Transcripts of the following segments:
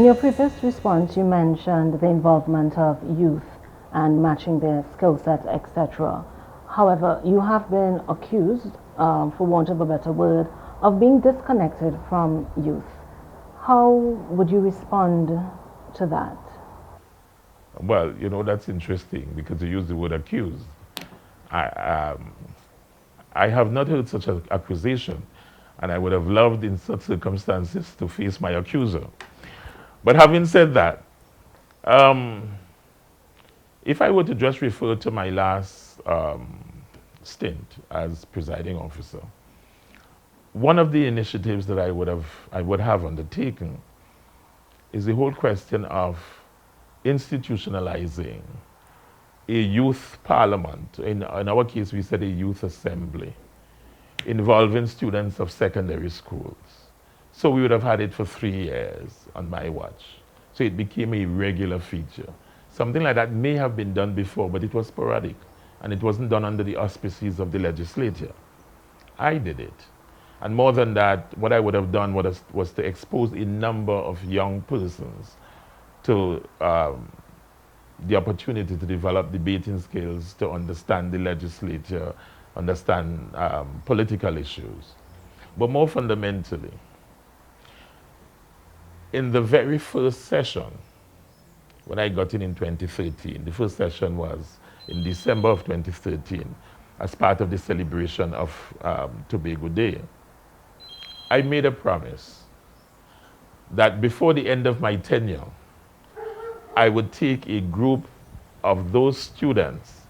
your previous response, you mentioned the involvement of youth and matching their skill sets, etc. However, you have been accused, for want of a better word, of being disconnected from youth. How would you respond to that? Well, you know, that's interesting because you use the word accused. I, um, I have not heard such an accusation, and I would have loved in such circumstances to face my accuser. But having said that, um, if I were to just refer to my last stint as presiding officer, one of the initiatives that I would have undertaken is the whole question of institutionalizing a youth parliament. In our case, we said a youth assembly involving students of secondary schools. So we would have had it for 3 years on my watch. So it became a regular feature. Something like that may have been done before, but it was sporadic and it wasn't done under the auspices of the legislature. I did it. And more than that, what I would have done was to expose a number of young persons to the opportunity to develop debating skills, to understand the legislature, understand political issues. But more fundamentally, in the very first session, when I got in 2013, the first session was in December of 2013 as part of the celebration of Tobago Day. I made a promise that before the end of my tenure, I would take a group of those students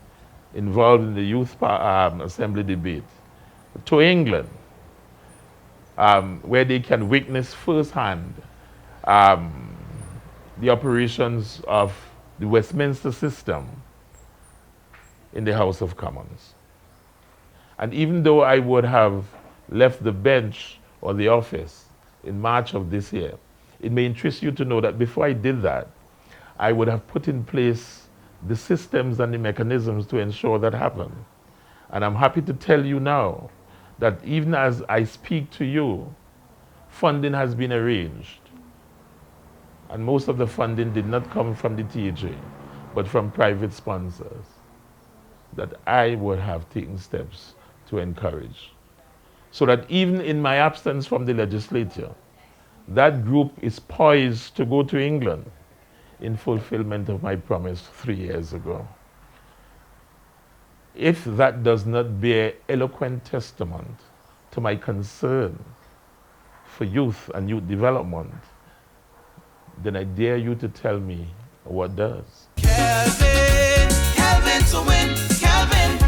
involved in the youth assembly debate to England, where they can witness firsthand the operations of the Westminster system in the House of Commons. And even though I would have left the bench or the office in March of this year, it may interest you to know that before I did that, I would have put in place the systems and the mechanisms to ensure that happened. And I'm happy to tell you now that even as I speak to you, funding has been arranged. And most of the funding did not come from the THA, but from private sponsors that I would have taken steps to encourage. So that even in my absence from the legislature, that group is poised to go to England in fulfillment of my promise 3 years ago. If that does not bear eloquent testament to my concern for youth and youth development, then I dare you to tell me what does. Calvin to win, Calvin.